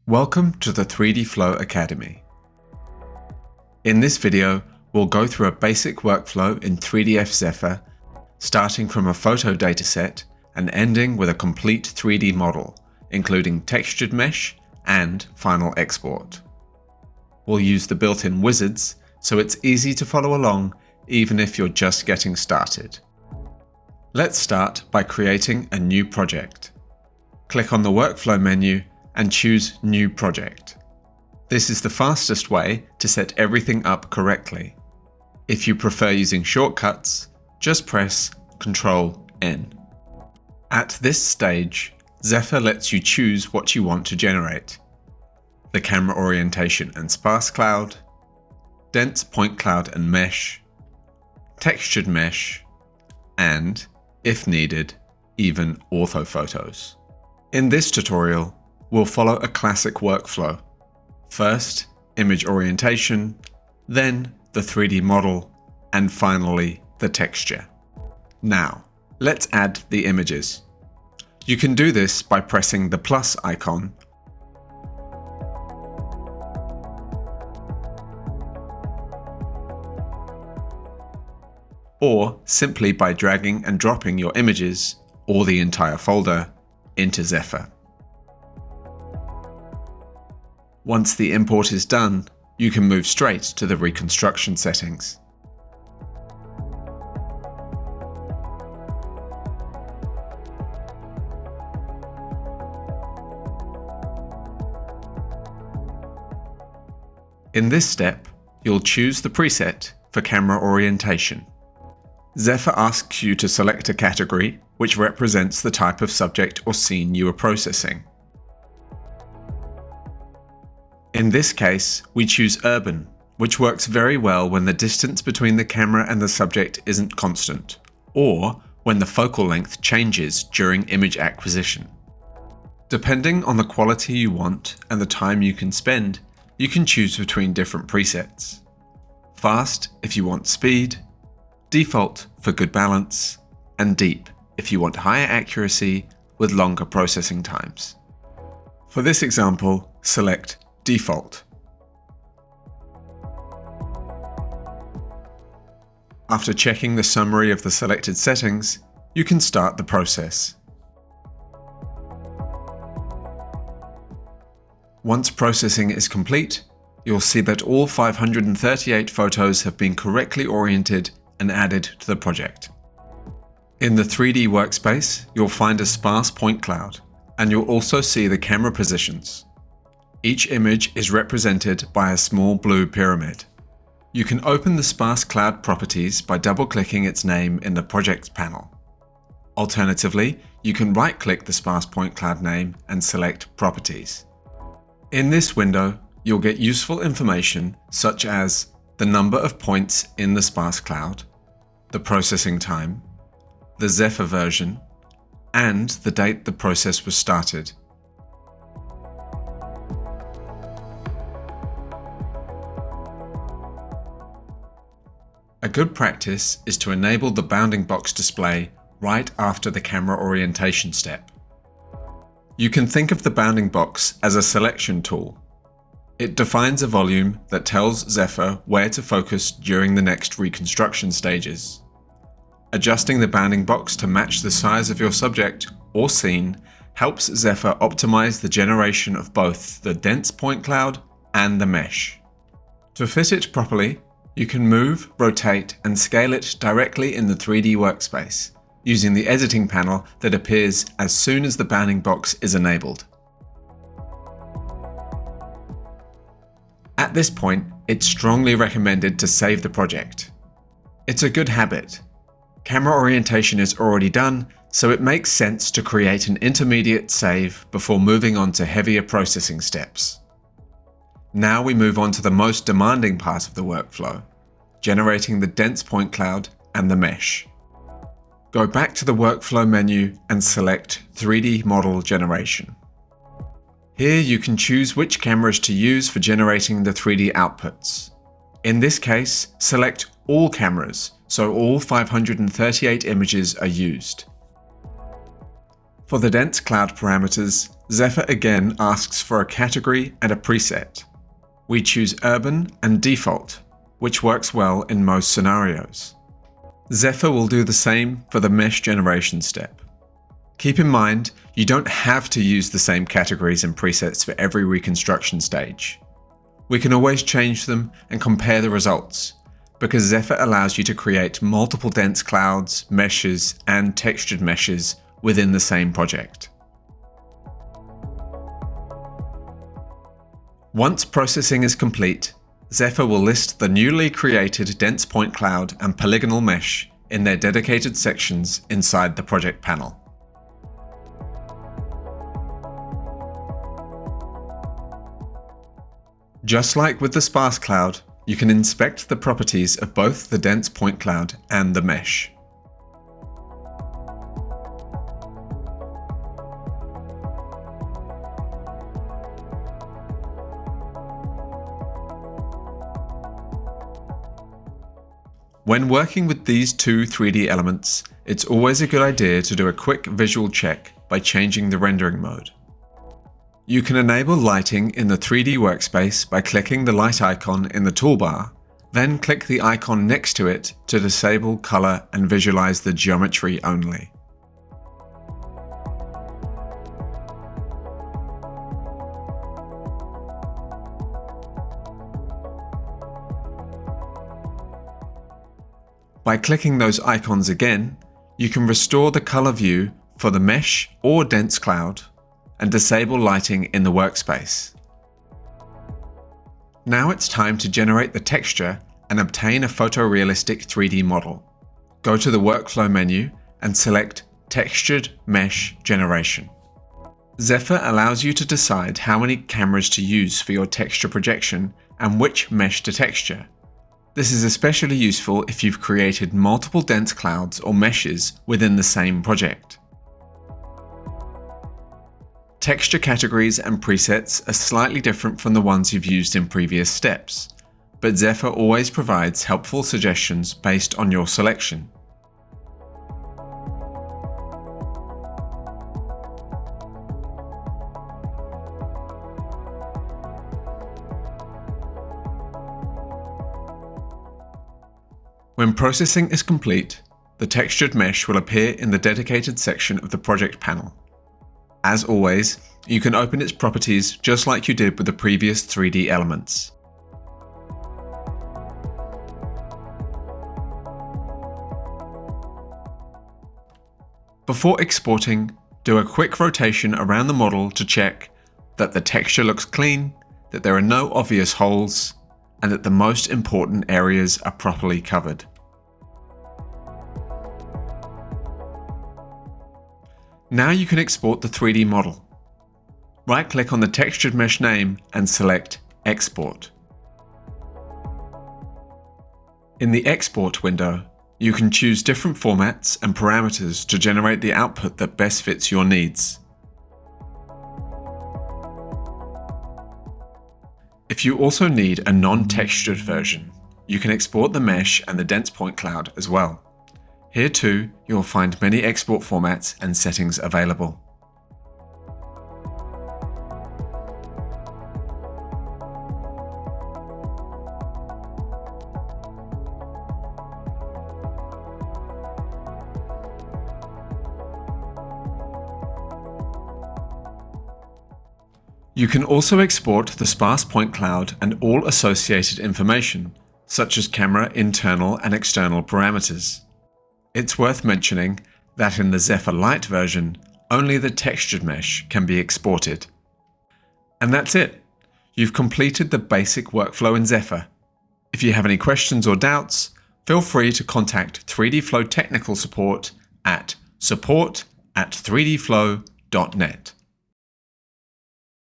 Welcome to the 3Dflow Academy. In this video, we'll go through a basic workflow in 3ds Zephyr, starting from a photo dataset and ending with a complete 3D model, including textured mesh and final export. We'll use the built-in wizards, so it's easy to follow along even if you're just getting started. Let's start by creating a new project. Click on the workflow menu and choose New Project. This is the fastest way to set everything up correctly. If you prefer using shortcuts, just press Ctrl-N. At this stage, Zephyr lets you choose what you want to generate: the camera orientation and sparse cloud, dense point cloud and mesh, textured mesh, and, if needed, even orthophotos. In this tutorial, we'll follow a classic workflow. First, image orientation, then the 3D model, and finally, the texture. Now, let's add the images. You can do this by pressing the plus icon, or simply by dragging and dropping your images, or the entire folder, into Zephyr. Once the import is done, you can move straight to the reconstruction settings. In this step, you'll choose the preset for camera orientation. Zephyr asks you to select a category which represents the type of subject or scene you are processing. In this case, we choose urban, which works very well when the distance between the camera and the subject isn't constant, or when the focal length changes during image acquisition. Depending on the quality you want and the time you can spend, you can choose between different presets. Fast if you want speed, default for good balance, and deep if you want higher accuracy with longer processing times. For this example, select default. After checking the summary of the selected settings, you can start the process. Once processing is complete, you'll see that all 538 photos have been correctly oriented and added to the project. In the 3D workspace, you'll find a sparse point cloud, and you'll also see the camera positions. Each image is represented by a small blue pyramid. You can open the sparse cloud properties by double-clicking its name in the Projects panel. Alternatively, you can right-click the sparse point cloud name and select Properties. In this window, you'll get useful information such as the number of points in the sparse cloud, the processing time, the Zephyr version, and the date the process was started. A good practice is to enable the bounding box display right after the camera orientation step. You can think of the bounding box as a selection tool. It defines a volume that tells Zephyr where to focus during the next reconstruction stages. Adjusting the bounding box to match the size of your subject or scene helps Zephyr optimize the generation of both the dense point cloud and the mesh. To fit it properly, you can move, rotate, and scale it directly in the 3D workspace, using the editing panel that appears as soon as the bounding box is enabled. At this point, it's strongly recommended to save the project. It's a good habit. Camera orientation is already done, so it makes sense to create an intermediate save before moving on to heavier processing steps. Now we move on to the most demanding part of the workflow, generating the dense point cloud and the mesh. Go back to the workflow menu and select 3D model generation. Here you can choose which cameras to use for generating the 3D outputs. In this case, select all cameras, so all 538 images are used. For the dense cloud parameters, Zephyr again asks for a category and a preset. We choose Urban and Default, which works well in most scenarios. Zephyr will do the same for the mesh generation step. Keep in mind, you don't have to use the same categories and presets for every reconstruction stage. We can always change them and compare the results, because Zephyr allows you to create multiple dense clouds, meshes, and textured meshes within the same project. Once processing is complete, Zephyr will list the newly created dense point cloud and polygonal mesh in their dedicated sections inside the project panel. Just like with the sparse cloud, you can inspect the properties of both the dense point cloud and the mesh. When working with these two 3D elements, it's always a good idea to do a quick visual check by changing the rendering mode. You can enable lighting in the 3D workspace by clicking the light icon in the toolbar, then click the icon next to it to disable color and visualize the geometry only. By clicking those icons again, you can restore the color view for the mesh or dense cloud and disable lighting in the workspace. Now it's time to generate the texture and obtain a photorealistic 3D model. Go to the Workflow menu and select Textured Mesh Generation. Zephyr allows you to decide how many cameras to use for your texture projection and which mesh to texture. This is especially useful if you've created multiple dense clouds or meshes within the same project. Texture categories and presets are slightly different from the ones you've used in previous steps, but Zephyr always provides helpful suggestions based on your selection. When processing is complete, the textured mesh will appear in the dedicated section of the project panel. As always, you can open its properties just like you did with the previous 3D elements. Before exporting, do a quick rotation around the model to check that the texture looks clean, that there are no obvious holes, and that the most important areas are properly covered. Now you can export the 3D model. Right-click on the textured mesh name and select Export. In the Export window, you can choose different formats and parameters to generate the output that best fits your needs. If you also need a non-textured version, you can export the mesh and the dense point cloud as well. Here too, you will find many export formats and settings available. You can also export the sparse point cloud and all associated information, such as camera internal and external parameters. It's worth mentioning that in the Zephyr Lite version, only the textured mesh can be exported. And that's it. You've completed the basic workflow in Zephyr. If you have any questions or doubts, feel free to contact 3Dflow technical support at support@3dflow.net.